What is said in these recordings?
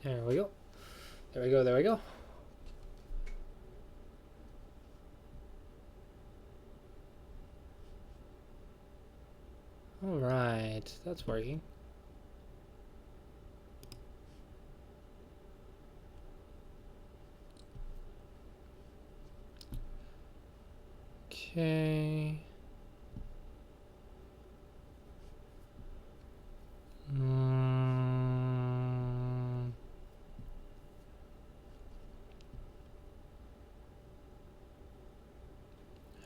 There we go. There we go. There we go. All right, that's working. Okay.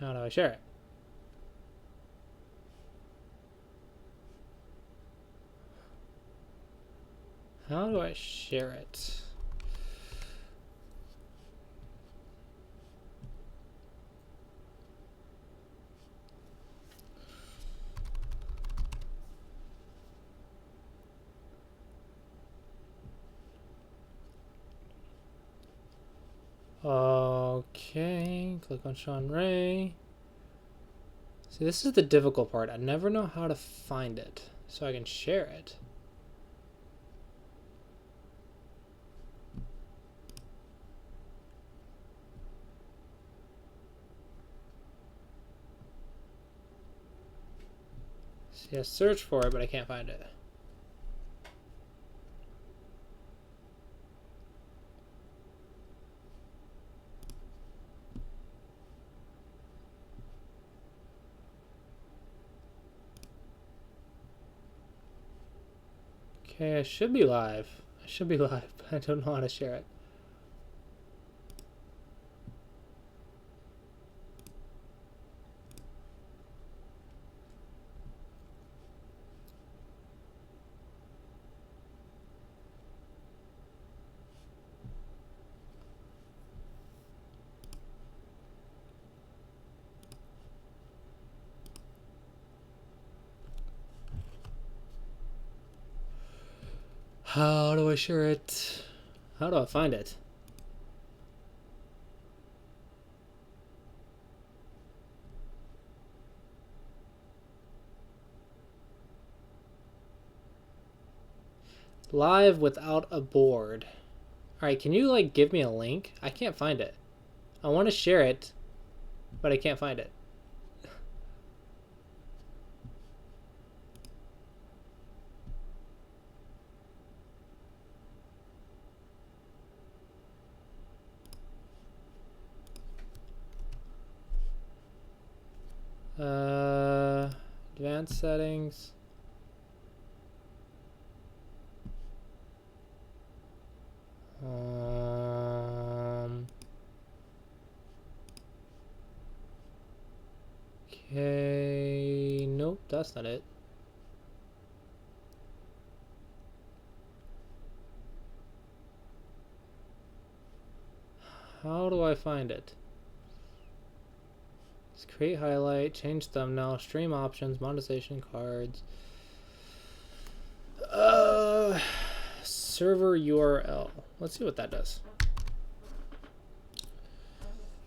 How do I share it? How do I share it? Okay, click on Sean Ray. See, this is the difficult part. I never know how to find it so I can share it. See, I search for it, but I can't find it. Okay, I should be live. I should be live, but I don't know how to share it. How do I share it? How do I find it? Live without a board. Alright, can you like give me a link? I can't find it. I want to share it, but I can't find it. Advanced settings. Okay, nope, that's not it. How do I find it? Let's create highlight, change thumbnail, stream options, monetization cards. Server URL. Let's see what that does.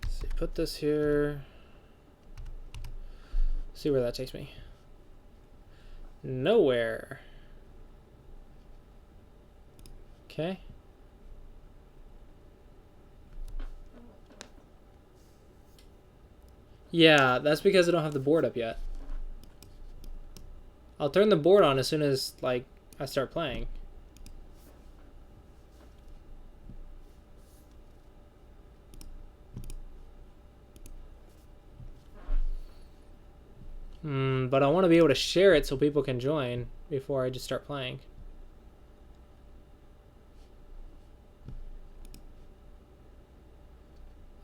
Let's see, put this here. See where that takes me. Nowhere. Okay. Yeah, that's because I don't have the board up yet. I'll turn the board on as soon as like I start playing. But I want to be able to share it so people can join before I just start playing.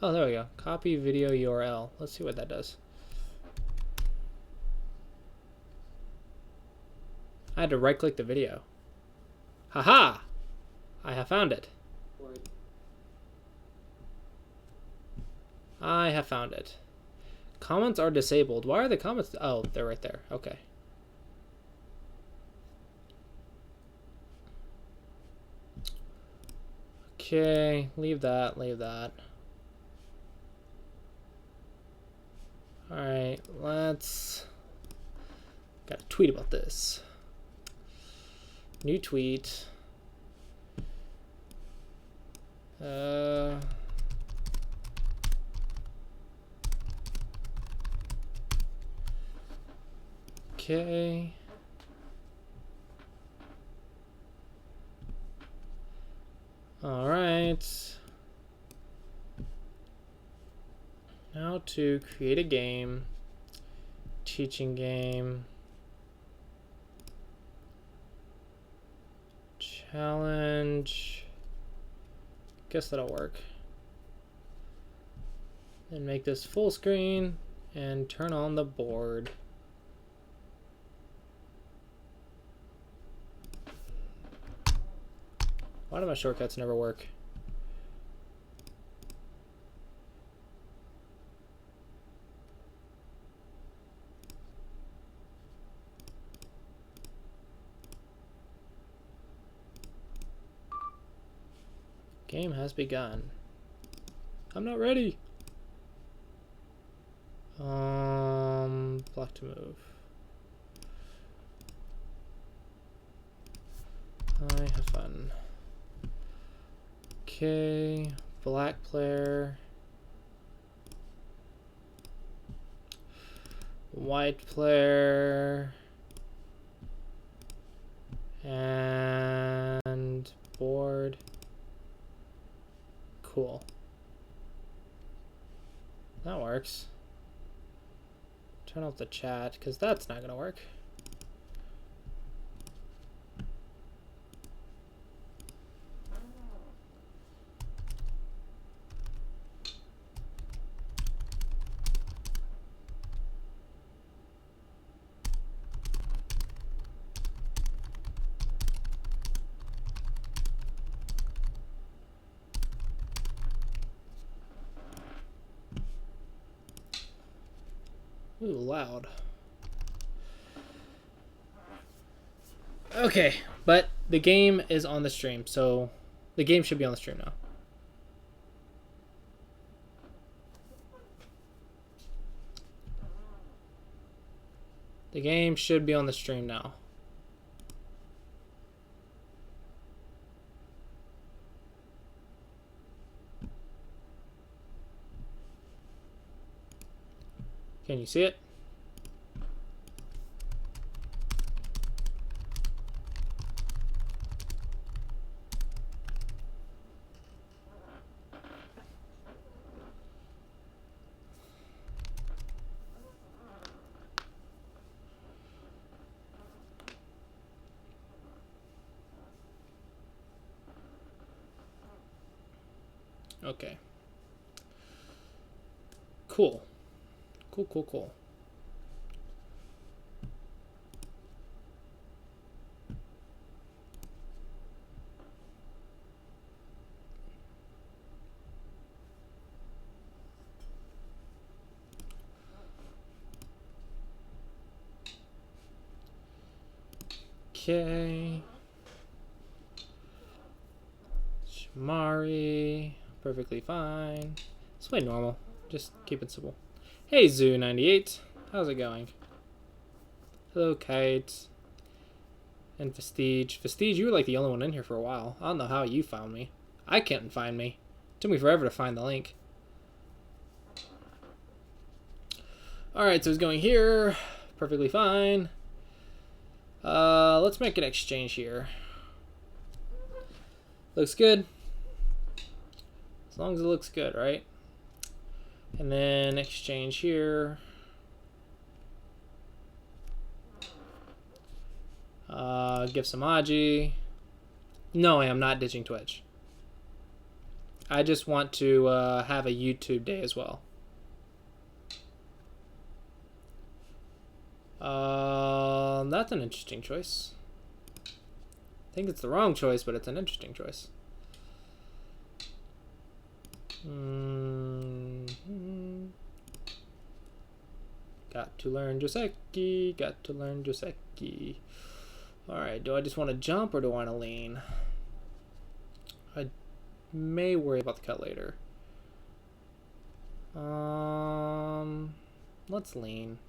Oh, there we go. Copy video URL. Let's see what that does. I had to right click the video. Haha! I have found it. I have found it. Comments are disabled. Why are the comments? Oh, they're right there. Okay. Okay, leave that, leave that. Alright, let's... Got a tweet about this. New tweet. Okay. All right. Now to create a game, teaching game, challenge. Guess that'll work. And make this full screen and turn on the board. Why do my shortcuts never work? Game has begun. I'm not ready. Block to move. I have fun. Okay, black player. White player. And board. Cool. That works. Turn off the chat, because that's not going to work. Ooh, loud. Okay, but the game is on the stream, so the game should be on the stream now. The game should be on the stream now. Can you see it? Okay. Cool. Cool. Okay. Shamari. Perfectly fine. It's way normal. Just keep it simple. Hey, Zoo98. How's it going? Hello, Kite. And Vestige. Vestige, you were like the only one in here for a while. I don't know how you found me. I can't find me. It took me forever to find the link. Alright, so it's going here. Perfectly fine. Let's make an exchange here. Looks good. As long as it looks good, right? And then exchange here. Give some Aji. No, I am not ditching Twitch. I just want to have a YouTube day as well. That's an interesting choice. I think it's the wrong choice, but it's an interesting choice. Got to learn Joseki. Alright, do I just want to jump or do I want to lean? I may worry about the cut later. Let's lean.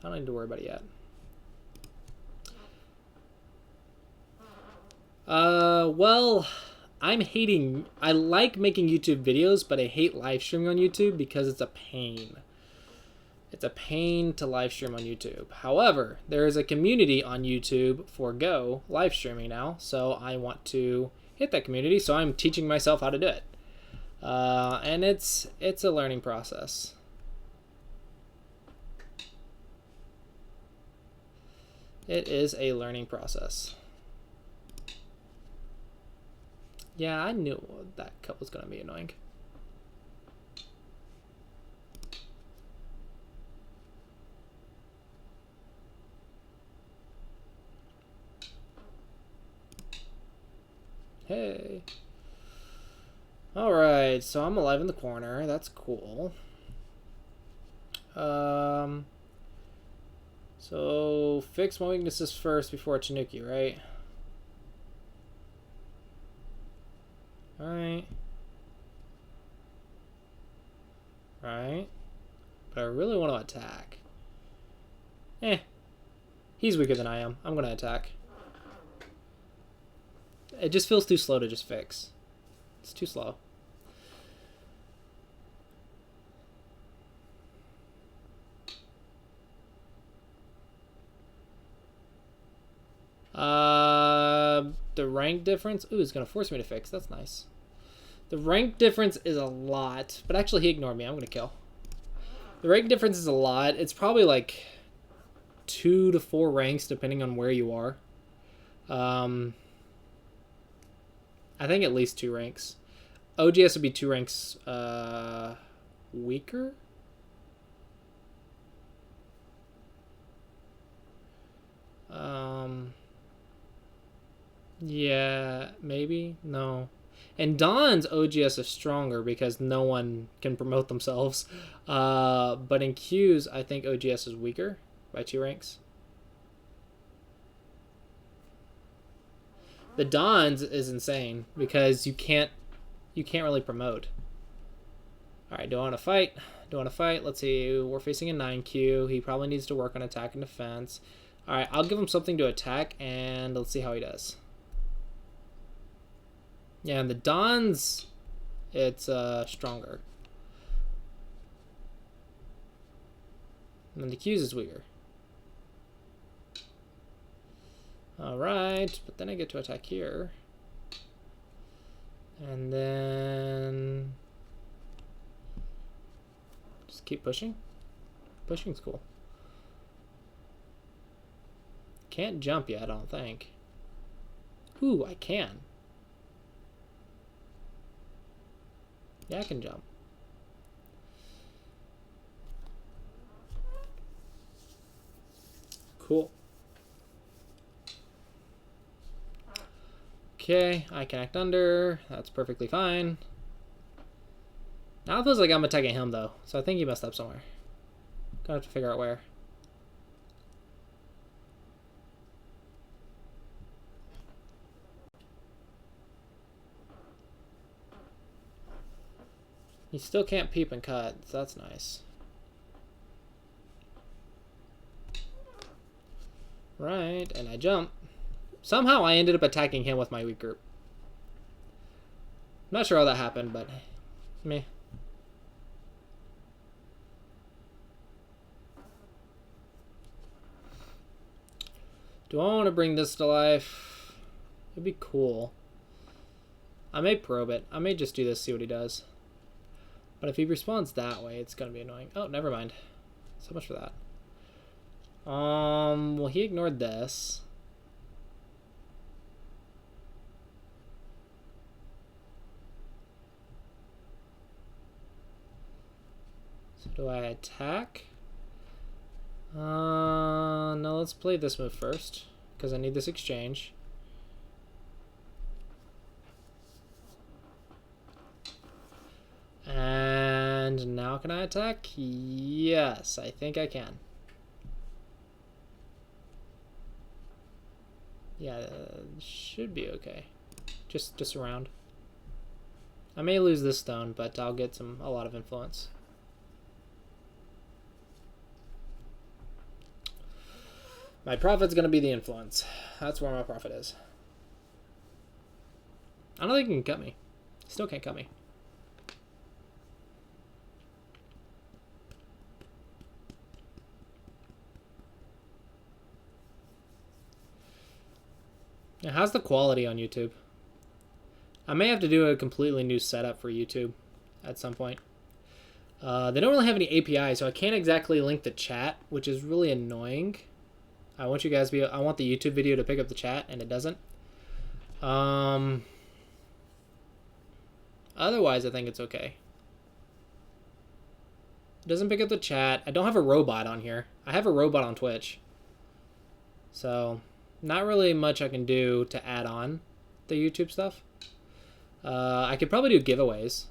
I don't need to worry about it yet. Well, I'm hating. I like making YouTube videos, but I hate live streaming on YouTube because it's a pain. It's a pain to live stream on YouTube. However, there is a community on YouTube for Go live streaming now, so I want to hit that community. So I'm teaching myself how to do it, and it's a learning process. It is a learning process. Yeah, I knew that cut was gonna be annoying. Hey. Alright, so I'm alive in the corner. That's cool. So fix my weaknesses first before Tanuki, right? Alright. Right. But I really want to attack. He's weaker than I am. I'm going to attack. It just feels too slow to just fix. It's too slow. The rank difference. Ooh, it's going to force me to fix. That's nice. The rank difference is a lot. But actually, he ignored me. I'm going to kill. The rank difference is a lot. It's probably like 2 to 4 ranks, depending on where you are. I think at least 2 ranks. OGS would be 2 ranks weaker? Yeah, maybe? No. And Dawn's OGS is stronger because no one can promote themselves. But in Q's, I think OGS is weaker by 2 ranks. The Dawn's is insane because you can't really promote. Alright, do I want to fight? Do I want to fight? Let's see. We're facing a 9Q. He probably needs to work on attack and defense. Alright, I'll give him something to attack, and let's see how he does. Yeah, and the Dawn's, it's stronger. And then the Q's is weaker. Alright, but then I get to attack here. And then just keep pushing. Pushing's cool. Can't jump yet, I don't think. Ooh, I can. Yeah, I can jump. Cool. Okay, I can act under. That's perfectly fine. Now it feels like I'm attacking him, though. So I think he messed up somewhere. Gonna have to figure out where. He still can't peep and cut, so that's nice. Right, and I jump. Somehow I ended up attacking him with my weak group. I'm not sure how that happened, but meh. Do I want to bring this to life? It'd be cool. I may probe it. I may just do this, see what he does. But if he responds that way, it's going to be annoying. Oh, never mind. So much for that. Well, he ignored this. So do I attack? No, let's play this move first, because I need this exchange. And now can I attack? Yes, I think I can. Yeah, should be okay. Just around. I may lose this stone, but I'll get a lot of influence. My profit's gonna be the influence. That's where my profit is. I don't think he can cut me. Still can't cut me. Now, how's the quality on YouTube? I may have to do a completely new setup for YouTube at some point. They don't really have any API, so I can't exactly link the chat, which is really annoying. I want you guys to be. I want the YouTube video to pick up the chat, and it doesn't. Otherwise, I think it's okay. It doesn't pick up the chat. I don't have a robot on here. I have a robot on Twitch. So, not really much I can do to add on the YouTube stuff. I could probably do giveaways.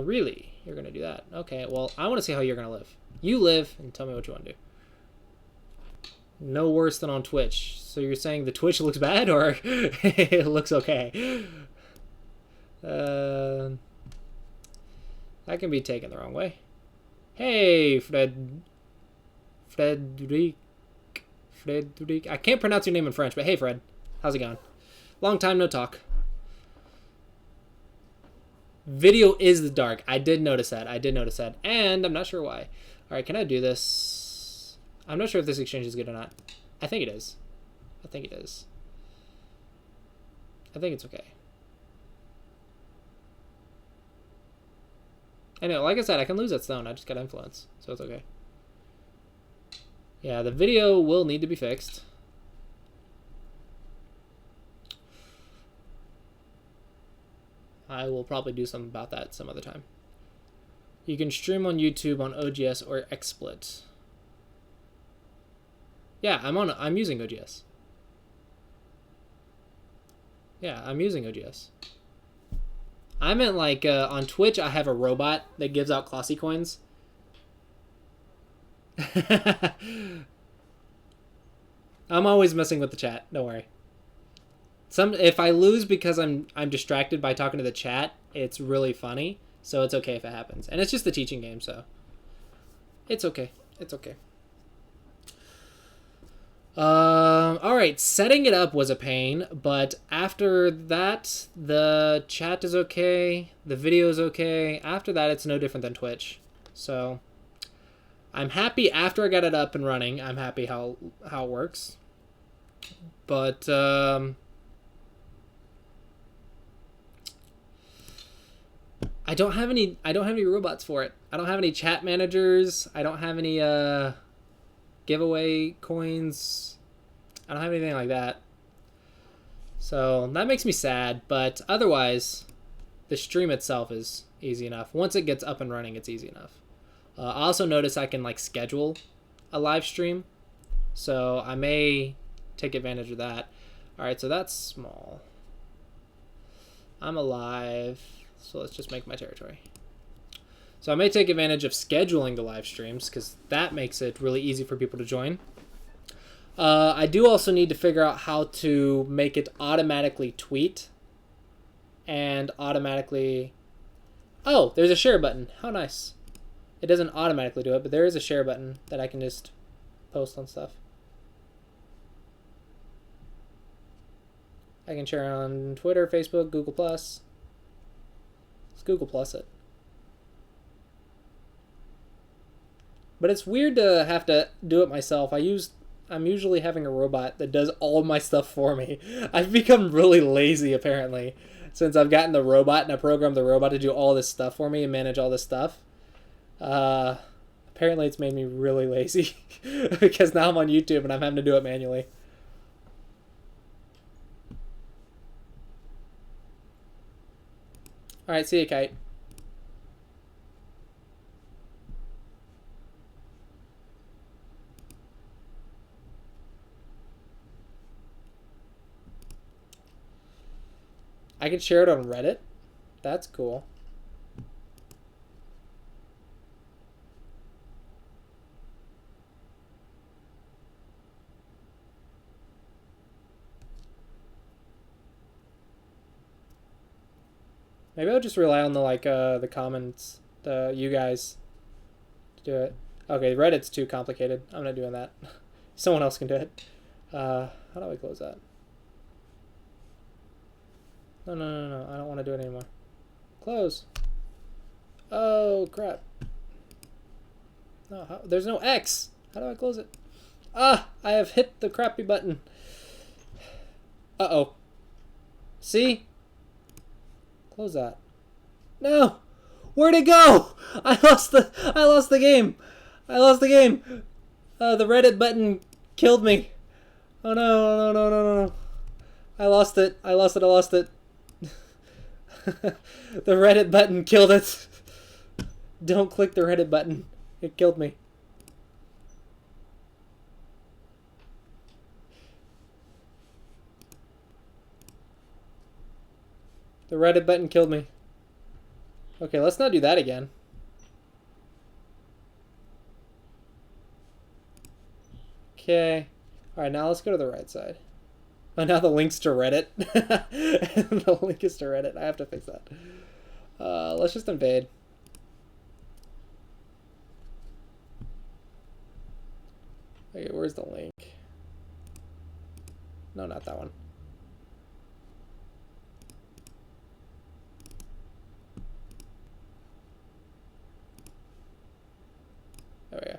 Really? You're gonna do that? Okay, well, I want to see how you're gonna live. You live, and tell me what you want to do. No worse than on Twitch. So you're saying the Twitch looks bad, or it looks okay? That can be taken the wrong way. Hey, Frederic. I can't pronounce your name in French, but hey, Fred. How's it going? Long time no talk. Video is the dark. I did notice that. And I'm not sure why. All right, can I do this? I'm not sure if this exchange is good or not. I think it is. I think it's okay. Anyway, like I said, I can lose that stone. I just got influence, so it's okay. Yeah, the video will need to be fixed. I will probably do something about that some other time. You can stream on YouTube on OGS or XSplit. Yeah, I'm using OGS. Yeah, I'm using OGS. I meant like on Twitch I have a robot that gives out Classy coins. I'm always messing with the chat, don't worry. If I lose because I'm distracted by talking to the chat, it's really funny. So it's okay if it happens. And it's just the teaching game, so it's okay. It's okay. All right, setting it up was a pain, but after that, the chat is okay, the video is okay. After that, it's no different than Twitch. So I'm happy after I got it up and running. I'm happy how it works. But I don't have any robots for it. I don't have any chat managers. I don't have any giveaway coins. I don't have anything like that. So that makes me sad, but otherwise the stream itself is easy enough. Once it gets up and running, it's easy enough. I also notice I can like schedule a live stream, so I may take advantage of that. All right, so that's small. I'm alive, so let's just make my territory. So I may take advantage of scheduling the live streams because that makes it really easy for people to join. I do also need to figure out how to make it automatically tweet and automatically... Oh, there's a share button. How nice. It doesn't automatically do it, but there is a share button that I can just post on stuff. I can share on Twitter, Facebook, Google+. Let's Google+ it. But it's weird to have to do it myself. I'm usually having a robot that does all my stuff for me. I've become really lazy, apparently, since I've gotten the robot and I programmed the robot to do all this stuff for me and manage all this stuff. Apparently it's made me really lazy because now I'm on YouTube and I'm having to do it manually. All right, see you, Kite. I can share it on Reddit. That's cool. Maybe I'll just rely on the comments, you guys to do it. Okay, Reddit's too complicated. I'm not doing that. Someone else can do it. How do I close that? No, no, no, no. I don't want to do it anymore. Close. Oh, crap. No, there's no X. How do I close it? Ah, I have hit the crappy button. Uh-oh. See? Close that. No! Where'd it go? I lost the game. I lost the game. The Reddit button killed me. Oh no, no, no, no, no, no. I lost it. I lost it. I lost it. The Reddit button killed it. Don't click the Reddit button. It killed me. The Reddit button killed me. Okay, let's not do that again. Okay. Alright, now let's go to the right side. Oh, now the link's to Reddit. The link is to Reddit. I have to fix that. Let's just invade. Okay, where's the link? No, not that one. There we go.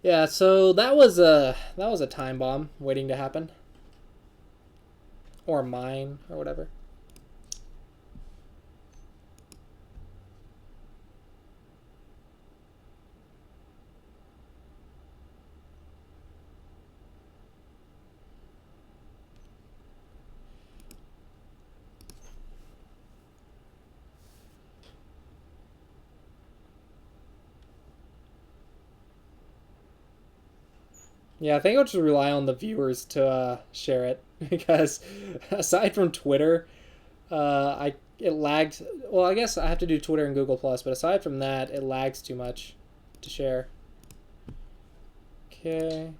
Yeah, so that was a time bomb waiting to happen. Or mine, or whatever. Yeah, I think I'll just rely on the viewers to share it because aside from Twitter, it lagged. Well, I guess I have to do Twitter and Google Plus, but aside from that, it lags too much to share. Okay.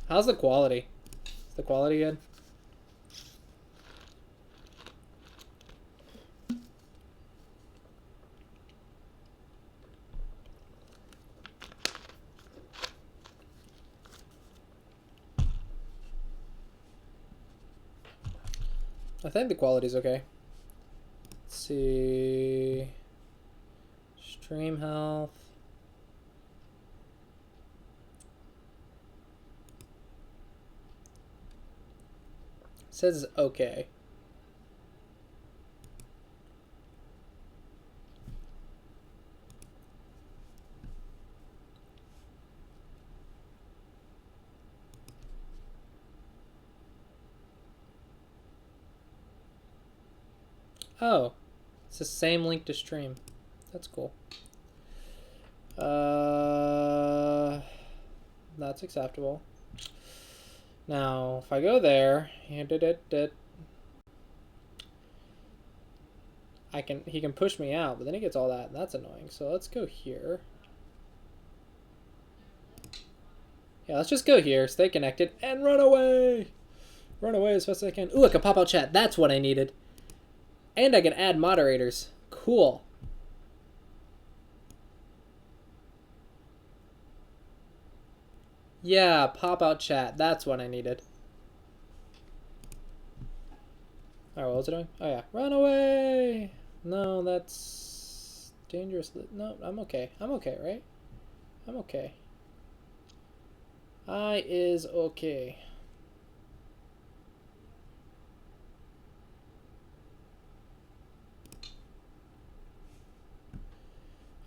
How's the quality? Is the quality good? I think the quality's okay. Let's see. Stream health. It says okay. Oh, it's the same link to stream. That's cool. That's acceptable. Now, if I go there, he can push me out, but then he gets all that, and that's annoying. So let's go here. Yeah, let's just go here, stay connected, and run away! Run away as fast as I can. Ooh, I can pop out chat. That's what I needed. And I can add moderators. Cool. Yeah, pop out chat. That's what I needed. Alright, what was it doing? Oh yeah. Run away! No, that's dangerous. No, I'm okay. I'm okay, right? I'm okay. I is okay.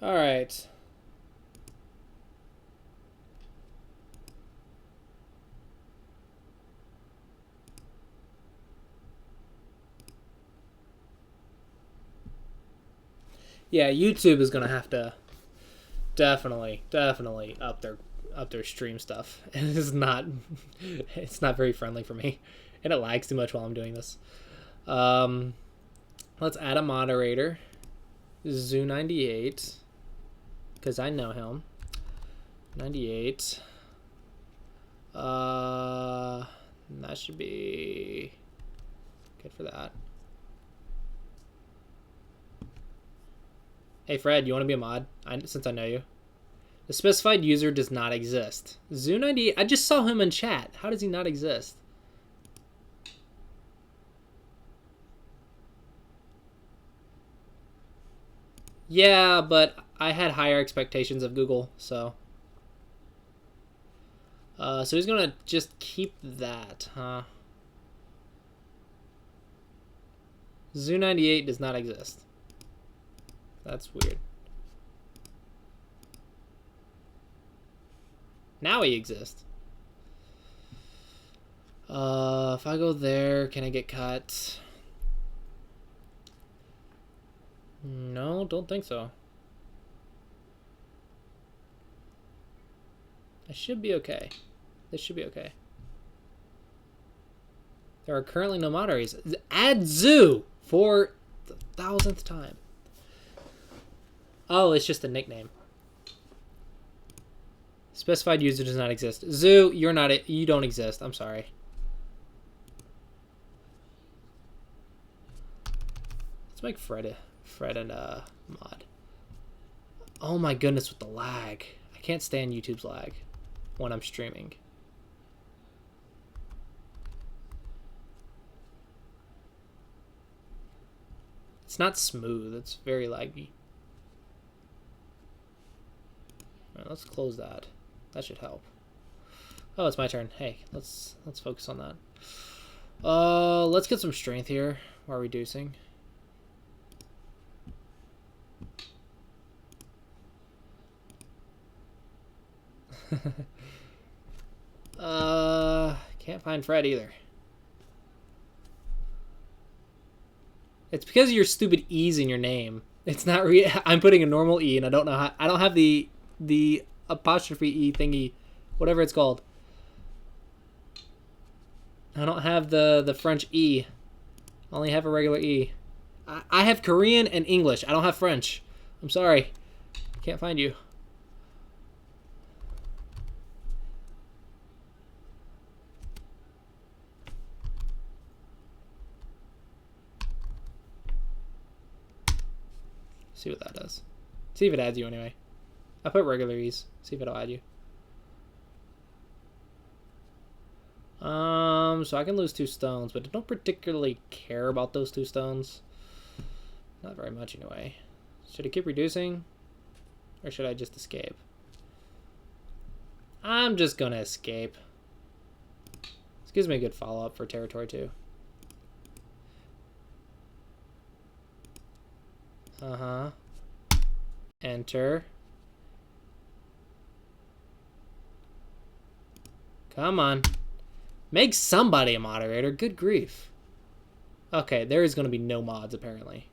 Alright. Yeah, YouTube is gonna have to definitely up their stream stuff. It's not very friendly for me, and it lags too much while I'm doing this. Let's add a moderator, Zoo98, because I know him. 98. That should be good for that. Hey Fred, you want to be a mod? Since I know you. The specified user does not exist. Zoo98, I just saw him in chat. How does he not exist? Yeah, but I had higher expectations of Google, so. So he's gonna just keep that, huh? Zoo98 does not exist. That's weird. Now he exists. If I go there, can I get cut? No, don't think so. I should be okay. This should be okay. There are currently no moderators. Add Zoo for the 1000th time. Oh, it's just a nickname. Specified user does not exist. Zoo, you're not it. You don't exist. I'm sorry. Let's make Fred and mod. Oh my goodness, with the lag. I can't stand YouTube's lag when I'm streaming. It's not smooth. It's very laggy. All right, let's close that. That should help. Oh, it's my turn. Hey, let's focus on that. Let's get some strength here while reducing. Can't find Fred either. It's because of your stupid E's in your name. It's not I'm putting a normal E and I don't know how. I don't have the apostrophe E thingy, whatever it's called. I don't have the French E. I only have a regular E. I have Korean and English. I don't have French. I'm sorry. Can't find you. See what that does. See if it adds you anyway. I put regular E's. See if it'll add you. So I can lose 2 stones, but I don't particularly care about those 2 stones. Not very much anyway. Should I keep reducing? Or should I just escape? I'm just gonna escape. This gives me a good follow-up for territory too. Uh-huh. Enter. Come on. Make somebody a moderator. Good grief. Okay, there is going to be no mods, apparently.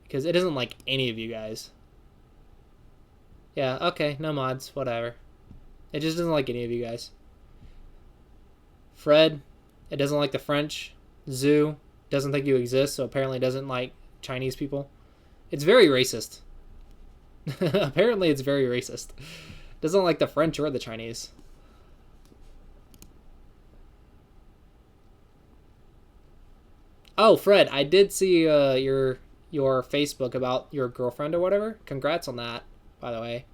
Because it isn't like any of you guys. Yeah, okay, no mods. Whatever. It just doesn't like any of you guys. Fred, it doesn't like the French. Zoo, doesn't think you exist, so apparently doesn't like Chinese people. It's very racist. Apparently it's very racist. Doesn't like the French or the Chinese. Oh, Fred, I did see your Facebook about your girlfriend or whatever. Congrats on that, by the way.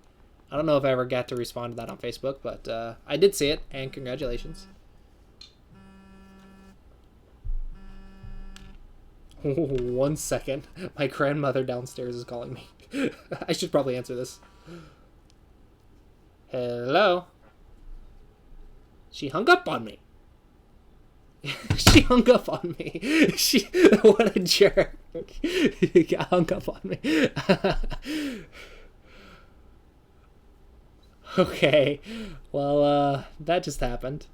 I don't know if I ever got to respond to that on Facebook, but I did see it, and congratulations. 1 second. My grandmother downstairs is calling me. I should probably answer this. Hello? She hung up on me. She hung up on me. What a jerk. Got hung up on me. Okay. Well, that just happened.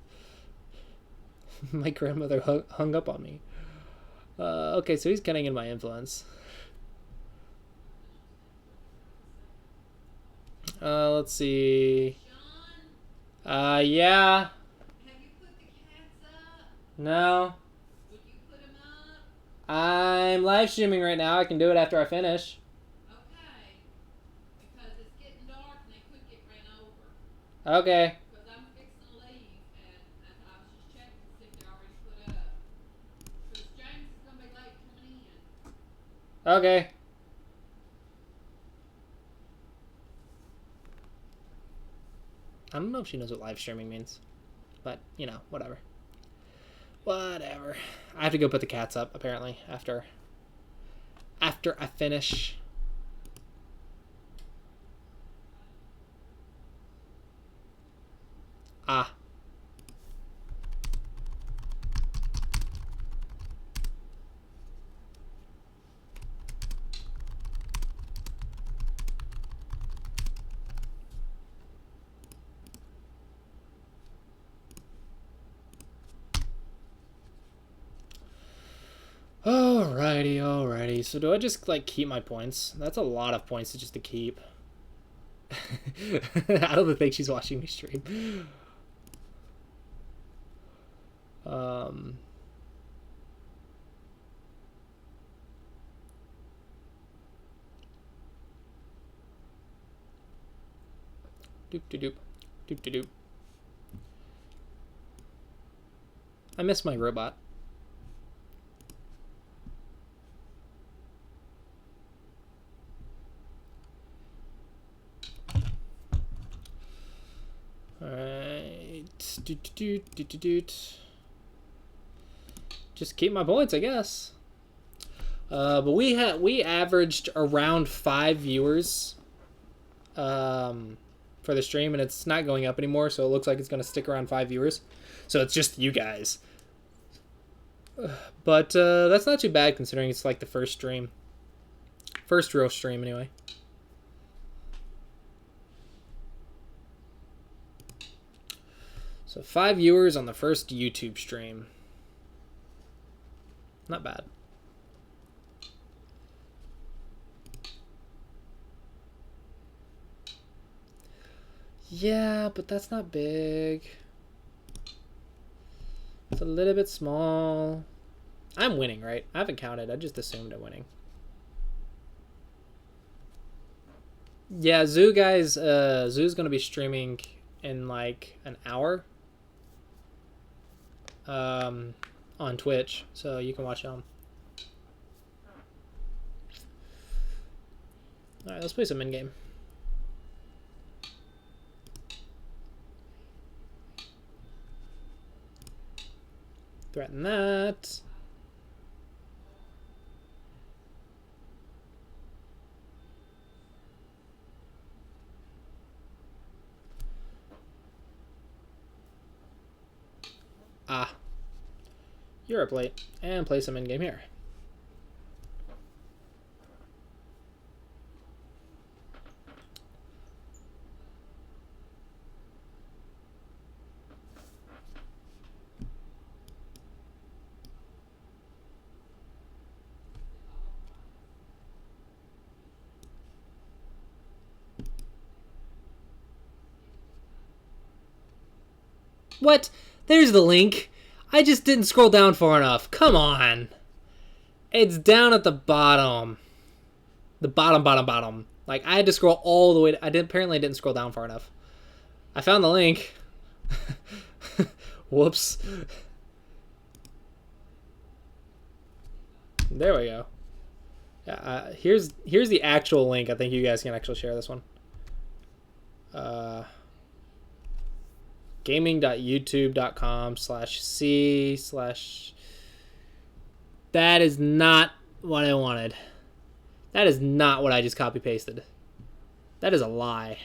My grandmother hung up on me. Okay, so he's getting in my influence. Let's see. Yeah. Have you put the cats up? No. Would you put them up? I'm live streaming right now. I can do it after I finish. Okay. Because it's getting dark and they could get ran over. Okay. Because I'm fixing to leave and I was just checking to see if they're already put up. Because James is going to be late coming in. Okay. I don't know if she knows what live streaming means. But, you know, whatever. Whatever. I have to go put the cats up, apparently, after I finish. Ah. Alrighty. So do I just, like, keep my points? That's a lot of points just to keep. I don't think she's watching me stream. Doop. I miss my robot. Alright. Just keep my points, I guess. But we averaged around 5 viewers for the stream, and it's not going up anymore, so it looks like it's going to stick around 5 viewers. So it's just you guys. But that's not too bad considering it's like the first stream. First real stream, anyway. So 5 viewers on the first YouTube stream. Not bad. Yeah, but that's not big. It's a little bit small. I'm winning, right? I haven't counted. I just assumed I'm winning. Yeah, Zoo guys, Zoo's gonna be streaming in like an hour. On Twitch, so you can watch him. Alright, let's play some in-game. Threaten that. Ah. Europe late. And play some in-game here. What? There's the link. I just didn't scroll down far enough. Come on. It's down at the bottom. The bottom. Like, I had to scroll all the way. Apparently I didn't scroll down far enough. I found the link. Whoops. There we go. Yeah, here's the actual link. I think you guys can actually share this one. Gaming.youtube.com/c/ That is not what I wanted. That is not what I just copy pasted. That is a lie.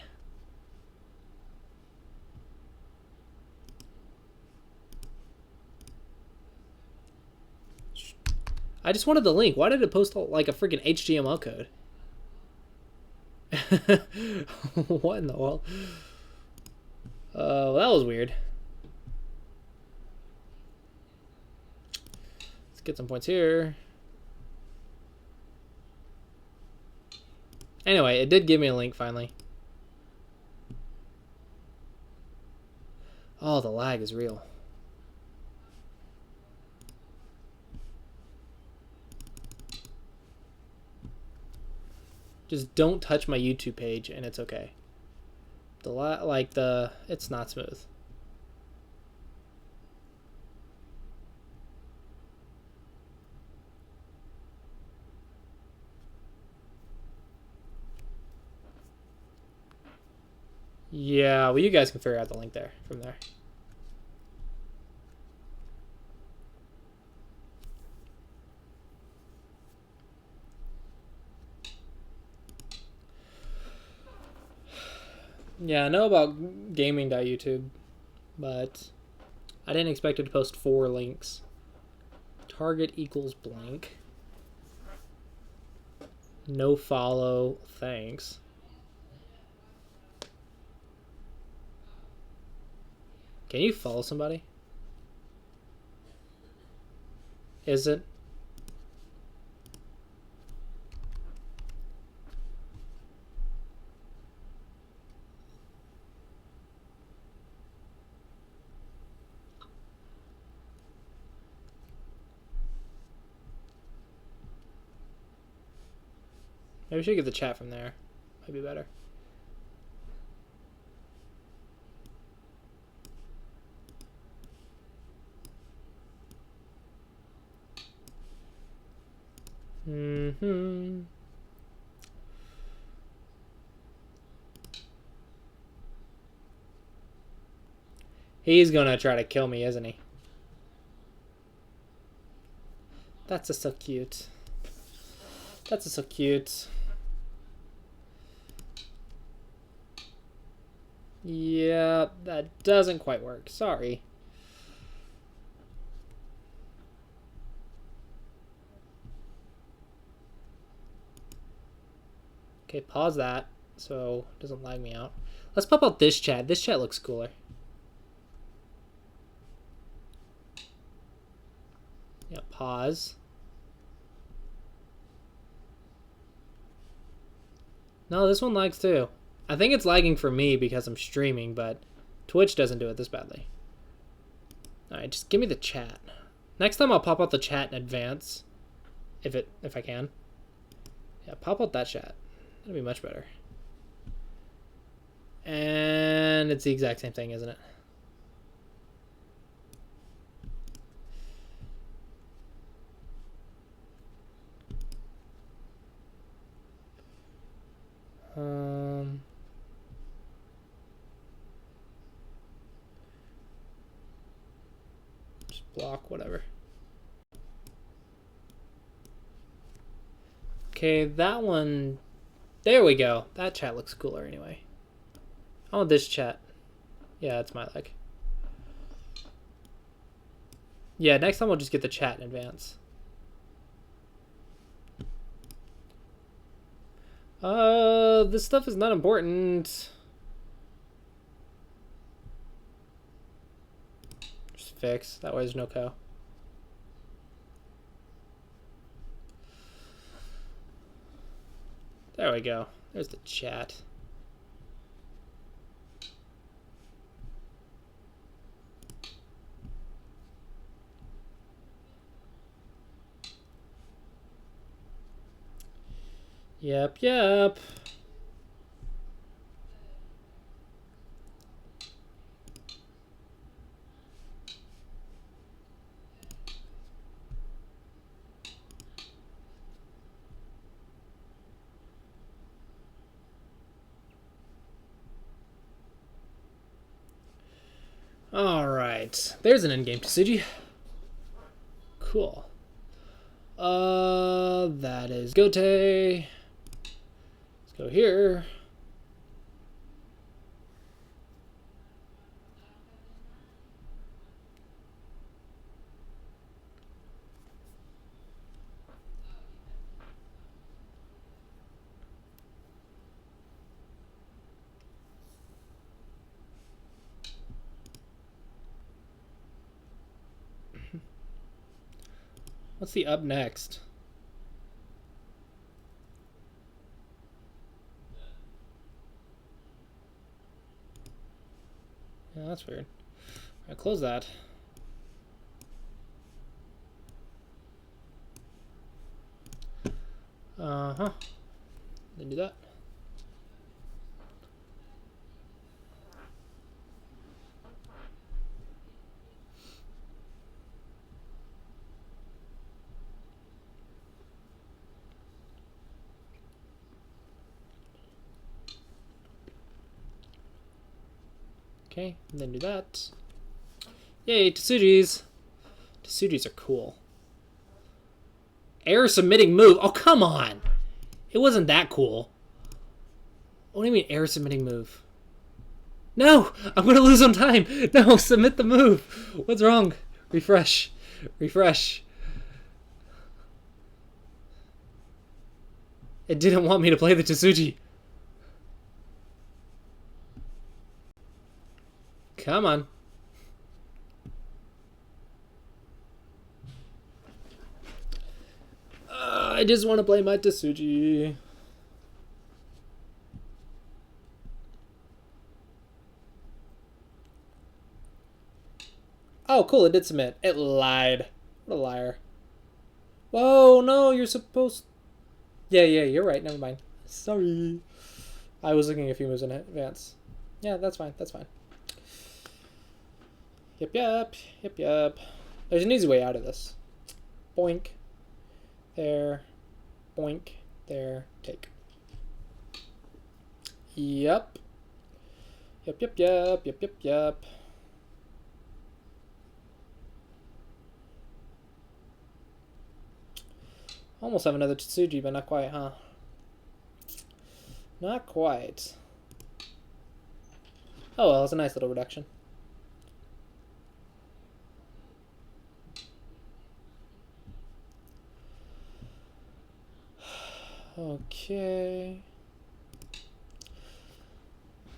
I just wanted the link. Why did it post like a freaking HTML code? What in the world? Well, that was weird. Let's get some points here. Anyway, it did give me a link finally. Oh, the lag is real. Just don't touch my YouTube page and it's okay. It's not smooth. Yeah, well, you guys can figure out the link there from there. Yeah, I know about gaming.youtube, but I didn't expect it to post 4 links. Target equals blank. No follow, thanks. Can you follow somebody? Is it? Maybe we should get the chat from there. Might be better. Mm-hmm. He's gonna try to kill me, isn't he? That's so cute. That's so cute. Yeah, that doesn't quite work. Sorry. Okay, pause that so it doesn't lag me out. Let's pop out this chat. This chat looks cooler. Yeah, pause. No, this one lags too. I think it's lagging for me because I'm streaming, but Twitch doesn't do it this badly. Alright, just give me the chat. Next time I'll pop out the chat in advance. If I can. Yeah, pop out that chat. That'd be much better. And it's the exact same thing, isn't it? Just block, whatever. Okay, that one. There we go. That chat looks cooler anyway. I want this chat. Yeah, it's my like. Yeah, next time we'll just get the chat in advance. This stuff is not important. Just fix. That way there's no co. There we go. There's the chat. Yep. Alright. There's an endgame Tsuji. Cool. That is Gote. Let's go here. What's the up next? Yeah, that's weird. Alright, close that. Didn't do that. Okay, and then do that. Yay, Tsujis! Tsujis are cool. Error submitting move. Oh, come on! It wasn't that cool. What do you mean error submitting move? No! I'm gonna lose on time! No, submit the move! What's wrong? Refresh. Refresh. It didn't want me to play the Tsuji. Come on. I just want to play my Tsuji. Oh, cool, it did submit. It lied. What a liar. Whoa, no, you're supposed... Yeah, you're right. Never mind. Sorry. I was looking a few moves in advance. Yeah, that's fine. That's fine. Yep. There's an easy way out of this. Boink. There. Boink. There. Take. Yep. Yep. Almost have another Tsuji, but not quite, huh? Not quite. Oh well, it's a nice little reduction. Okay.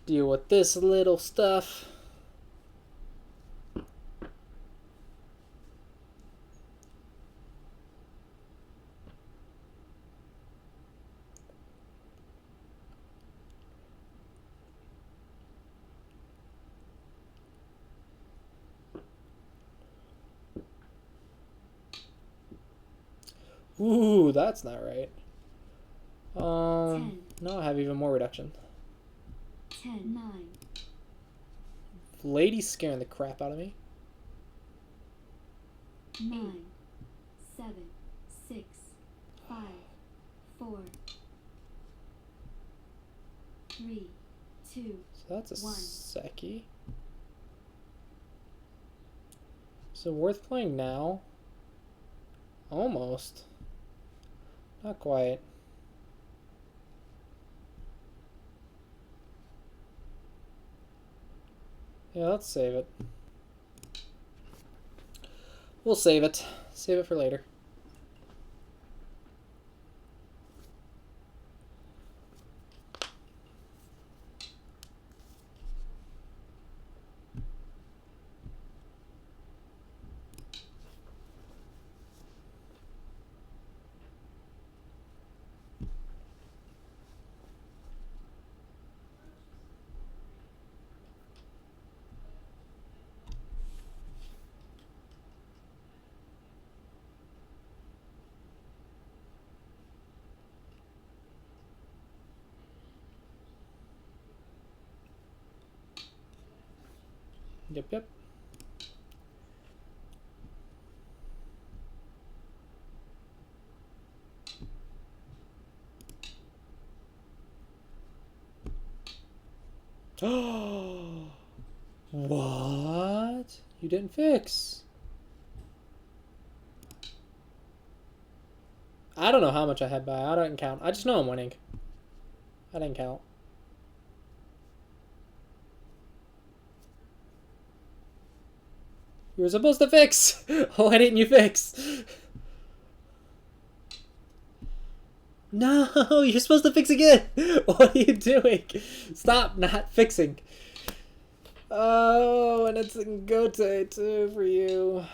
Deal with this little stuff. Ooh, that's not right. 10. No, I have even more reduction. 10, 9. Lady's scaring the crap out of me. 9, 7, 6, 5, 4, 3, 2. So that's a 1. Seki. So worth playing now? Almost. Not quite. Yeah, let's save it. We'll save it. Save it for later. Yep. Oh, what? You didn't fix? I don't know how much I had by. I didn't count. I just know I'm winning. I didn't count. You were supposed to fix. Why didn't you fix? No, you're supposed to fix again. What are you doing? Stop not fixing. Oh, and it's in Gote too for you.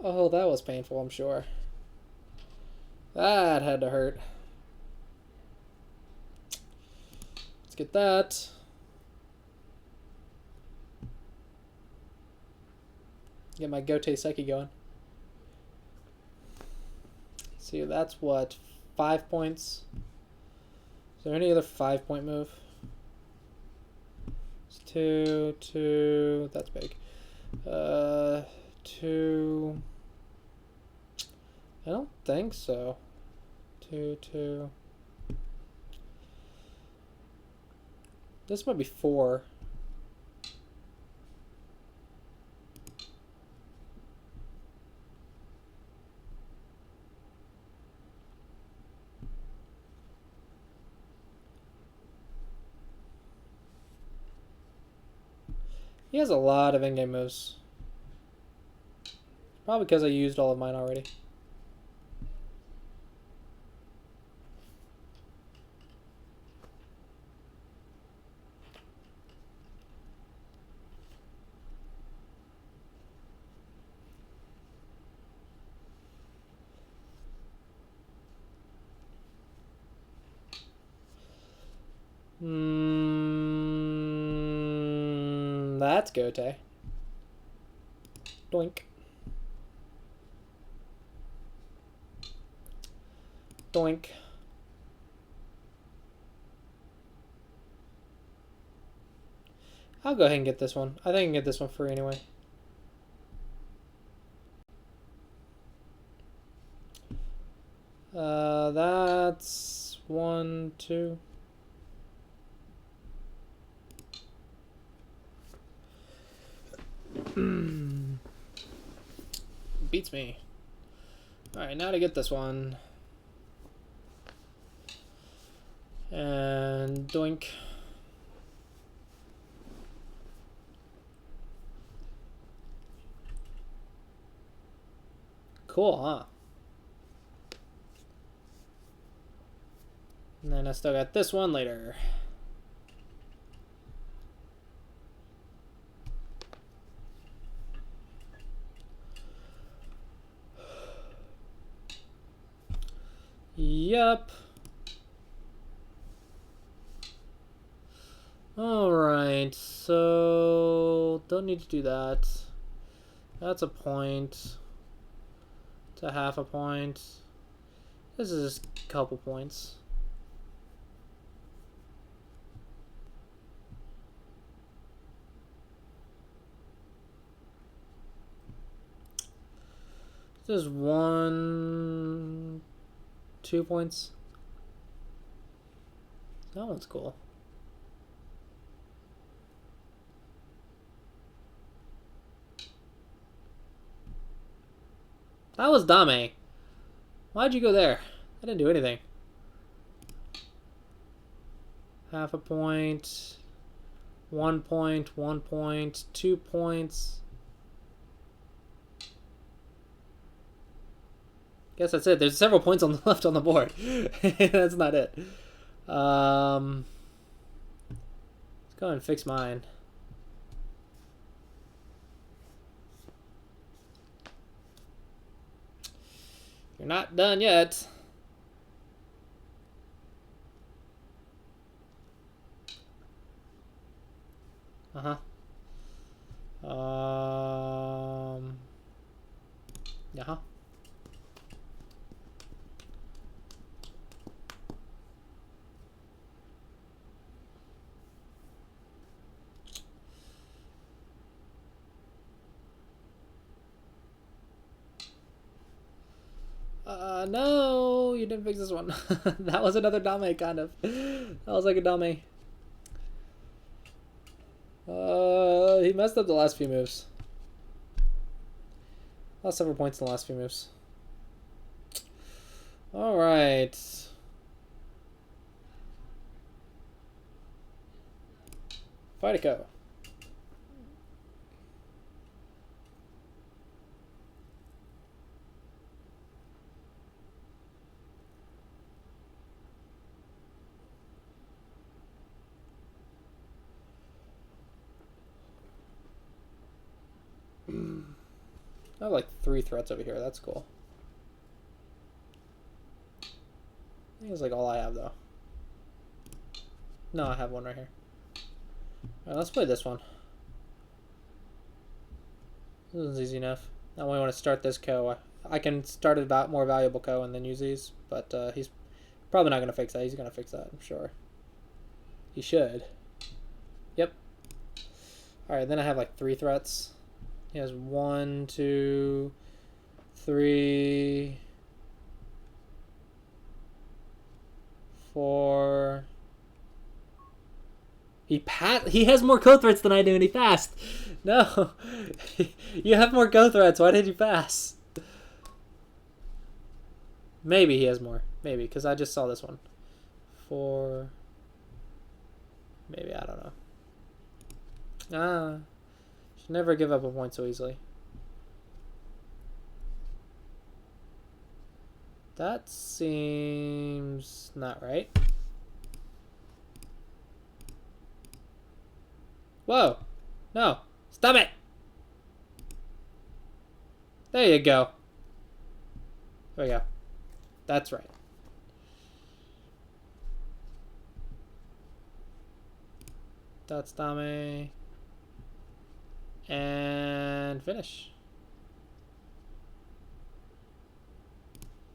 Oh, that was painful, I'm sure. That had to hurt. Let's get that. Get my Gote Seki going. See, that's what? 5 points? Is there any other 5-point move? It's 2, 2. That's big. 2. I don't think so. 2, 2. This might be 4. He has a lot of in-game moves. Probably because I used all of mine already. That's Gote. Doink. Doink. I'll go ahead and get this one. I think I can get this one free anyway. That's 1, 2. Beats me. Alright, now to get this one. And doink. Cool, huh? And then I still got this one later. Yup. Alright, so don't need to do that. That's a point. It's a half a point. This is just a couple points. This is 1, 2 points. That one's cool. That was Dame. Why'd you go there? I didn't do anything. Half a point. 1 point. 1 point. 2 points. Guess that's it. There's several points on the left on the board. That's not it. Let's go ahead and fix mine. You're not done yet. Uh-huh. Yeah. No, you didn't fix this one. That was another Dame, kind of. That was like a Dame. He messed up the last few moves. Lost several points in the last few moves. Alright. Fightico. I have like 3 threats over here. That's cool. I think it's like all I have though. No, I have one right here. Alright, let's play this one. This one's easy enough. Now we want to start this co. I can start a more valuable co and then use these, but he's probably not going to fix that. He's going to fix that, I'm sure. He should. Yep. Alright, then I have like 3 threats. He has 1, 2, 3, 4. He has more co-threats than I do, and he passed. No, you have more co-threats. Why did you pass? Maybe he has more. Maybe because I just saw this one. 4. Maybe I don't know. Should never give up a point so easily. That seems not right. Whoa! No! Stop it! There you go. There we go. That's right. That's Dame. And finish.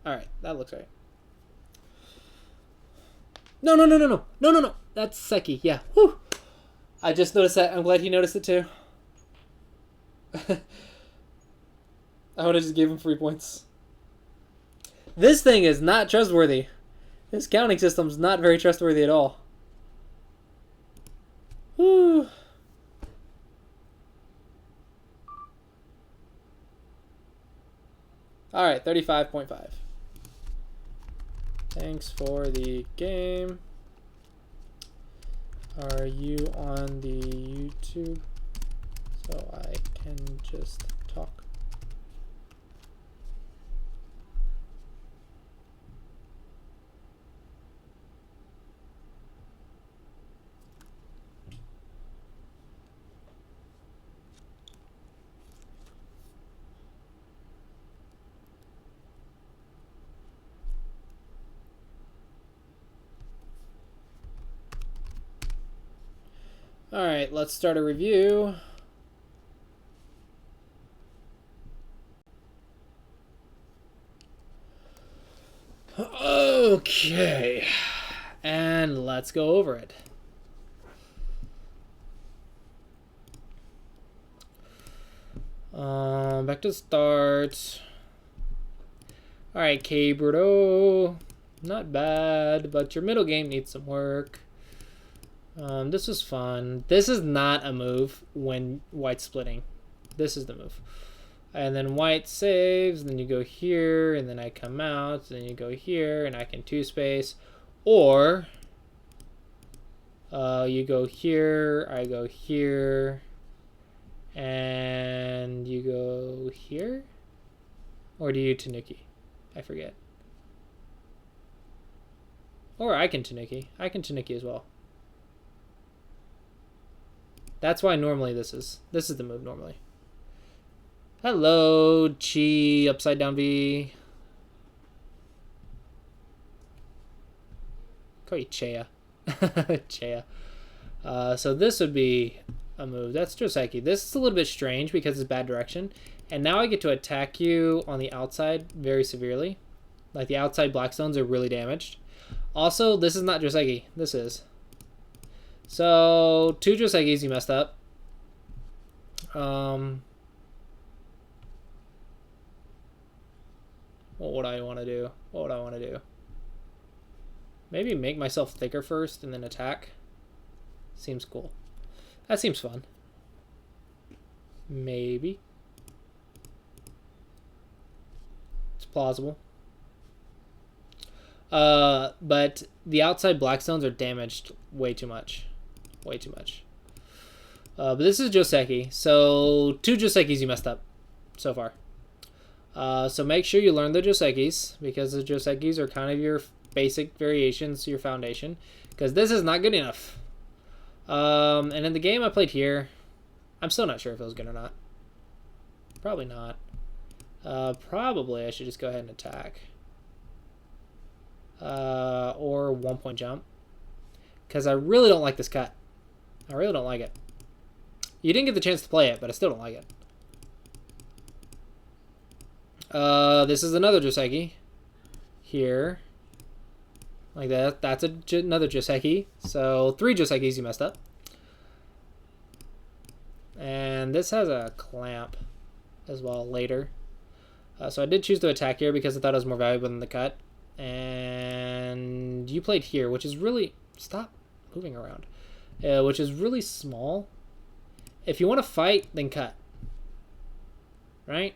Alright, that looks right. No. That's Seki, yeah. Whew. I just noticed that. I'm glad he noticed it too. I would have just gave him 3 points. This thing is not trustworthy. This counting system's not very trustworthy at all. Whew. Alright, 35.5. Thanks for the game. Are you on the YouTube so I can just talk? Alright, let's start a review. Okay. And let's go over it. Back to start. Alright, K-Bruto. Not bad, but your middle game needs some work. This was fun. This is not a move when white's splitting. This is the move. And then white saves, then you go here, and then I come out, then you go here, and I can 2-space. Or, you go here, I go here, and you go here? Or do you Tanuki? I forget. Or I can Tanuki. I can Tanuki as well. That's why normally this is the move normally. Hello, Chi, upside down V. Call you Chea. Chea. So this would be a move. That's Joseki. This is a little bit strange because it's bad direction. And now I get to attack you on the outside very severely. Like the outside black stones are really damaged. Also, this is not Joseki. This is. So, 2 Josekis you messed up. What would I want to do? What would I want to do? Maybe make myself thicker first and then attack. Seems cool. That seems fun. Maybe. It's plausible. But the outside black stones are damaged way too much. Way too much. But this is Joseki. So 2 Josekis you messed up so far. So make sure you learn the Josekis, because the Josekis are kind of your basic variations to your foundation. Because this is not good enough. And in the game I played here, I'm still not sure if it was good or not. Probably not. Probably I should just go ahead and attack. Or 1-point jump. Because I really don't like this cut. I really don't like it. You didn't get the chance to play it, but I still don't like it. This is another Joseki. Here. Like that. That's another Joseki. So 3 Josekis you messed up. And this has a clamp as well later. So I did choose to attack here because I thought it was more valuable than the cut. And you played here, which is really... Stop moving around. Which is really small. If you want to fight, then cut. Right?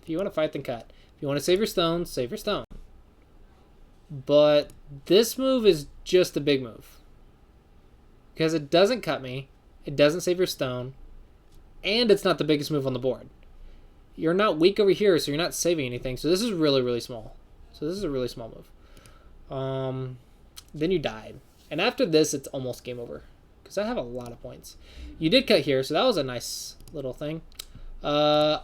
If you want to fight, then cut. If you want to save your stone, save your stone. But this move is just a big move. Because it doesn't cut me. It doesn't save your stone. and it's not the biggest move on the board. You're not weak over here, so you're not saving anything. So this is really, really small. So this is a really small move. Then you died. And after this, it's almost game over. Because I have a lot of points. You did cut here, so that was a nice little thing. I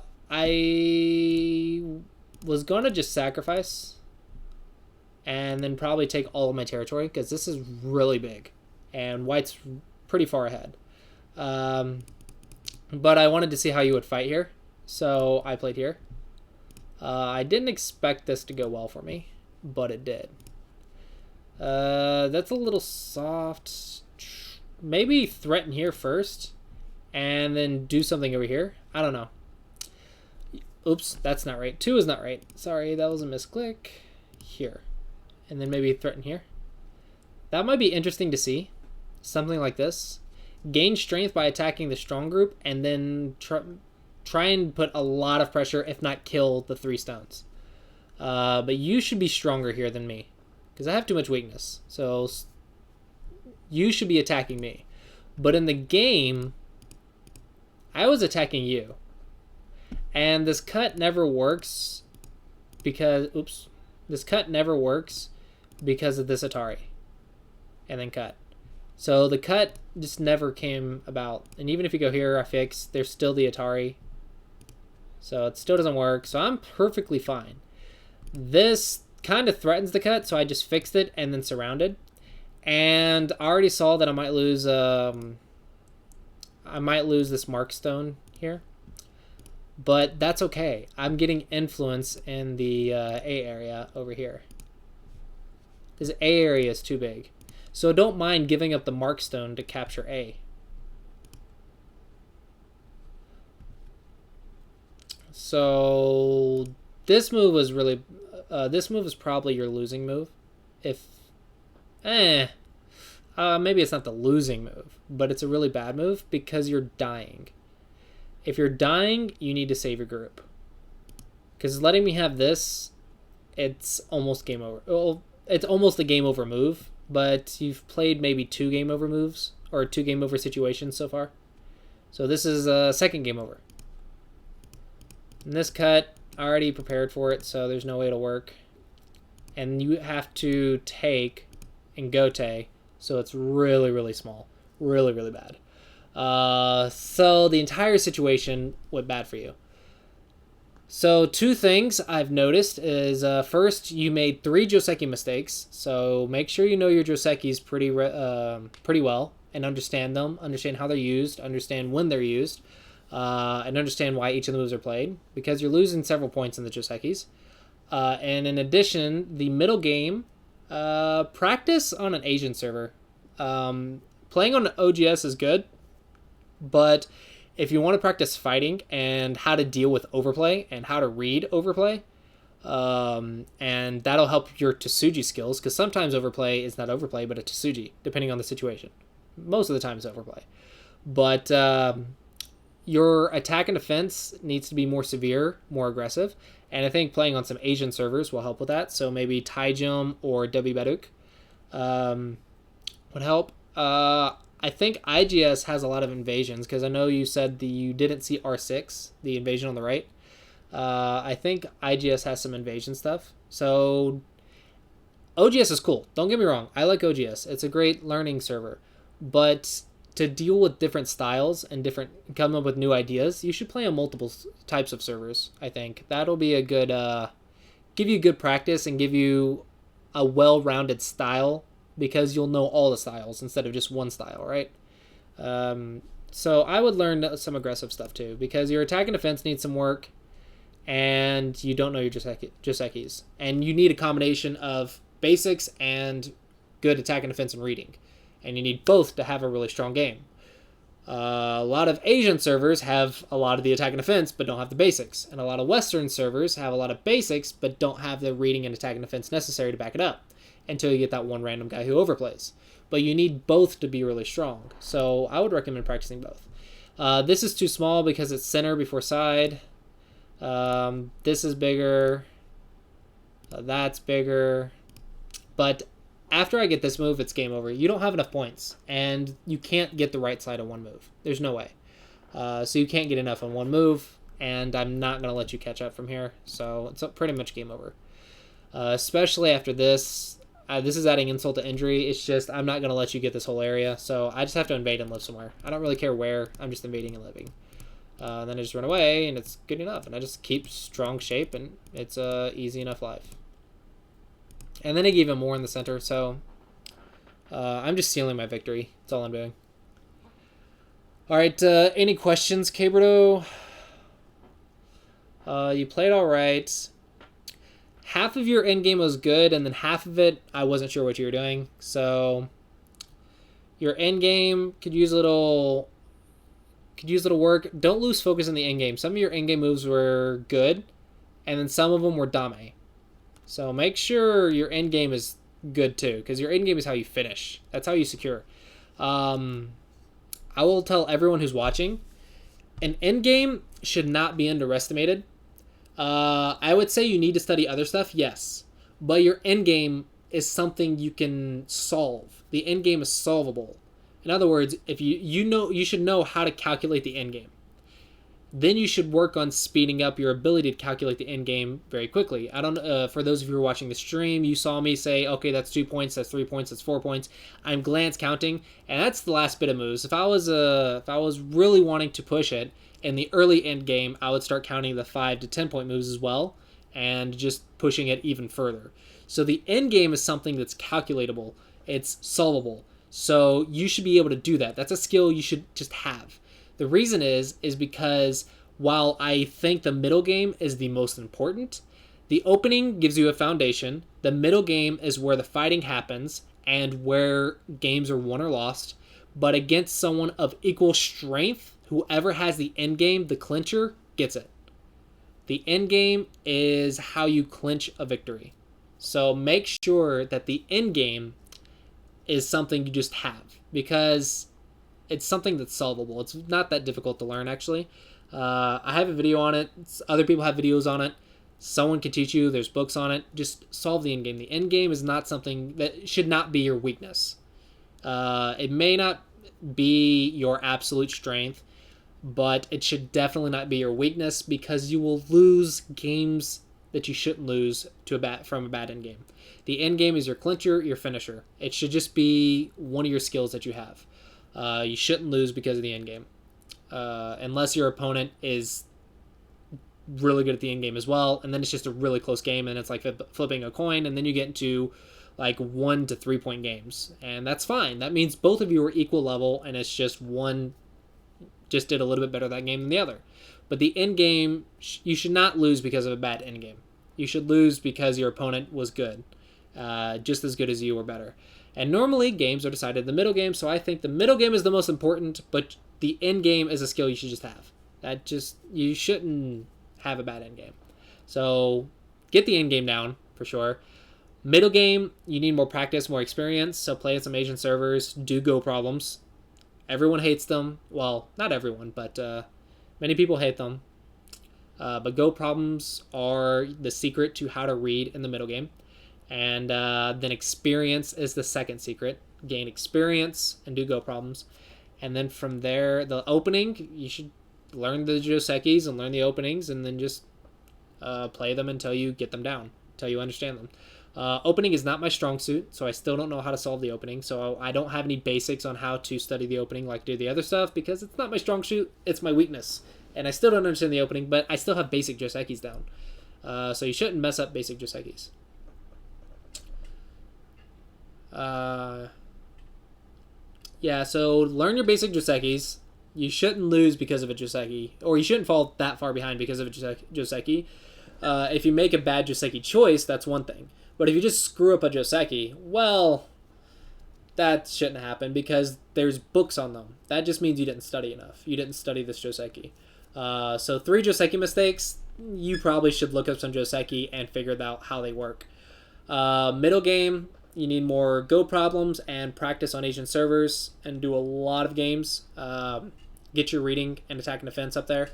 was going to just sacrifice. And then probably take all of my territory. Because this is really big. And white's pretty far ahead. But I wanted to see how you would fight here. So I played here. I didn't expect this to go well for me, but it did. That's a little soft. Maybe threaten here first, and then do something over here. I don't know. Oops, that's not right. 2 is not right. Sorry, that was a misclick. Here. And then maybe threaten here. That might be interesting to see. Something like this. Gain strength by attacking the strong group, and then try and put a lot of pressure, if not kill, the 3 stones. But you should be stronger here than me. Because I have too much weakness. So you should be attacking me. But in the game, I was attacking you. And this cut never works because... Oops. This cut never works because of this Atari. And then cut. So the cut just never came about. And even if you go here, I fix, there's still the Atari. So it still doesn't work. So I'm perfectly fine. This kind of threatens the cut, so I just fixed it and then surrounded. And I already saw that I might lose this Markstone here. But that's okay. I'm getting influence in the A area over here. This A area is too big. So don't mind giving up the Markstone to capture A. So this move was really, this move is probably your losing move. If, maybe it's not the losing move, but it's a really bad move because you're dying. If you're dying, you need to save your group. Because letting me have this, it's almost game over. Well, it's almost a game over move, but you've played maybe 2 game over moves or 2 game over situations so far. So this is a second game over. And this cut, I already prepared for it, so there's no way it'll work. And you have to take and gote, so it's really, really small. Really, really bad. So the entire situation went bad for you. So 2 things I've noticed is, first, you made 3 Joseki mistakes. So make sure you know your Josekis pretty well and understand them, understand how they're used, understand when they're used, and understand why each of the moves are played, because you're losing several points in the Josekis. And in addition, the middle game, practice on an Asian server. Playing on an OGS is good, but if you want to practice fighting and how to deal with overplay and how to read overplay, and that'll help your Tsuji skills, because sometimes overplay is not overplay, but a Tsuji, depending on the situation. Most of the time it's overplay. But your attack and defense needs to be more severe, more aggressive, and I think playing on some Asian servers will help with that. So maybe Taijum or WBaruk would help. I think IGS has a lot of invasions, because I know you said you didn't see R6, the invasion on the right. I think IGS has some invasion stuff. So OGS is cool. Don't get me wrong. I like OGS. It's a great learning server. But to deal with different styles and come up with new ideas, you should play on multiple types of servers, I think. That'll be a good, give you good practice and give you a well-rounded style, because you'll know all the styles instead of just one style, right? So I would learn some aggressive stuff too, because your attack and defense needs some work, and you don't know your Josekis. And you need a combination of basics and good attack and defense and reading. And you need both to have a really strong game. A lot of Asian servers have a lot of the attack and defense, but don't have the basics. And a lot of Western servers have a lot of basics, but don't have the reading and attack and defense necessary to back it up, until you get that one random guy who overplays. But you need both to be really strong. So I would recommend practicing both. This is too small because it's center before side. This is bigger. That's bigger. But after I get this move, it's game over. You don't have enough points, and you can't get the right side of one move. There's no way. So you can't get enough on one move, and I'm not going to let you catch up from here. So it's pretty much game over. Especially after this. This is adding insult to injury. It's just I'm not going to let you get this whole area. So I just have to invade and live somewhere. I don't really care where. I'm just invading and living. Then I just run away, and it's good enough. And I just keep strong shape, and it's easy enough life. And then I give him more in the center, so I'm just sealing my victory. That's all I'm doing. All right, any questions, Caberto? You played all right. Half of your endgame was good, and then half of it, I wasn't sure what you were doing. So your endgame could use a little work. Don't lose focus on the endgame. Some of your endgame moves were good, and then some of them were dame. So make sure your endgame is good too, because your endgame is how you finish. That's how you secure. I will tell everyone who's watching, an endgame should not be underestimated. I would say you need to study other stuff, yes. But your endgame is something you can solve. The endgame is solvable. In other words, if you should know how to calculate the endgame. Then you should work on speeding up your ability to calculate the endgame very quickly. I don't. For those of you who are watching the stream, you saw me say, okay, that's 2 points, that's 3 points, that's 4 points. I'm glance counting, and that's the last bit of moves. If I was really wanting to push it in the early end game, I would start counting the 5 to 10 point moves as well, and just pushing it even further. So the end game is something that's calculatable. It's solvable. So you should be able to do that. That's a skill you should just have. The reason is because while I think the middle game is the most important, the opening gives you a foundation. The middle game is where the fighting happens and where games are won or lost. But against someone of equal strength, whoever has the end game, the clincher, gets it. The end game is how you clinch a victory. So make sure that the end game is something you just have, because it's something that's solvable. It's not that difficult to learn, actually. I have a video on it. Other people have videos on it. Someone can teach you. There's books on it. Just solve the end game. The end game is not something that should not be your weakness. It may not be your absolute strength, but it should definitely not be your weakness, because you will lose games that you shouldn't lose from a bad end game. The end game is your clincher, your finisher. It should just be one of your skills that you have. You shouldn't lose because of the end game, unless your opponent is really good at the end game as well, and then it's just a really close game, and it's like flipping a coin, and then you get into like 1 to 3 point games, and that's fine. That means both of you are equal level, and it's just one just did a little bit better that game than the other. But the end game, you should not lose because of a bad end game. You should lose because your opponent was good, just as good as you or better. And normally games are decided in the middle game, so I think the middle game is the most important, but the end game is a skill you should just have. You shouldn't have a bad end game. So get the end game down for sure. Middle game, you need more practice, more experience. So play in some Asian servers, do Go problems. Everyone hates them. Well, not everyone, but many people hate them. But Go problems are the secret to how to read in the middle game. And then experience is the second secret. Gain experience and do Go problems. And then from there, the opening, you should learn the Josekis and learn the openings, and then just play them until you get them down, until you understand them. Opening is not my strong suit, so I still don't know how to solve the opening. So I don't have any basics on how to study the opening like do the other stuff, because it's not my strong suit, it's my weakness. And I still don't understand the opening, but I still have basic Josekis down. So you shouldn't mess up basic Josekis. Yeah, so learn your basic Josekis. You shouldn't lose because of a Joseki, or you shouldn't fall that far behind because of a Joseki. If you make a bad Joseki choice, that's one thing. But if you just screw up a Joseki, well, that shouldn't happen because there's books on them. That just means you didn't study enough. You didn't study this Joseki. So 3 Joseki mistakes, you probably should look up some Joseki and figure out how they work. Middle game, you need more Go problems and practice on Asian servers and do a lot of games. Get your reading and attack and defense up there.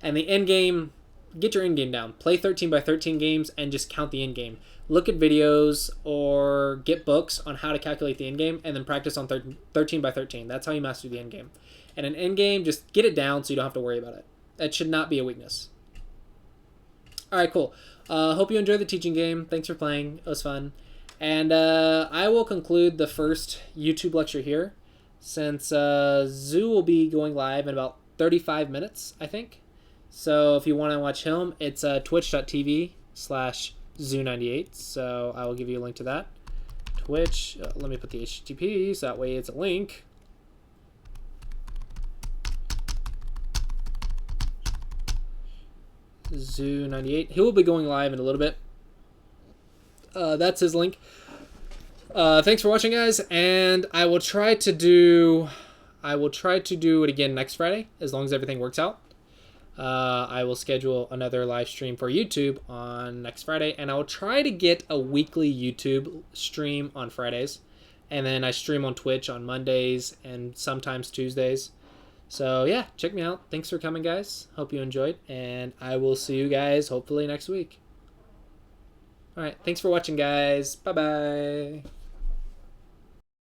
And the end game, get your end game down. Play 13 by 13 games and just count the end game. Look at videos or get books on how to calculate the end game, and then practice on 13 by 13. That's how you master the end game. And in endgame, just get it down so you don't have to worry about it. That should not be a weakness. All right, cool. Hope you enjoyed the teaching game. Thanks for playing. It was fun. And I will conclude the first YouTube lecture here, since Zoo will be going live in about 35 minutes, I think. So if you want to watch him, it's twitch.tv/Zoo98. So I will give you a link to that. Twitch, let me put the HTTP, so that way it's a link. Zoo98. He will be going live in a little bit. That's his link. Thanks for watching, guys, and I will try to do it again next Friday, as long as everything works out. I will schedule another live stream for YouTube on next Friday, and I will try to get a weekly YouTube stream on Fridays, and then I stream on Twitch on Mondays and sometimes Tuesdays. So yeah, check me out. Thanks for coming, guys. Hope you enjoyed, and I will see you guys hopefully next week. All right, thanks for watching, guys. Bye-bye.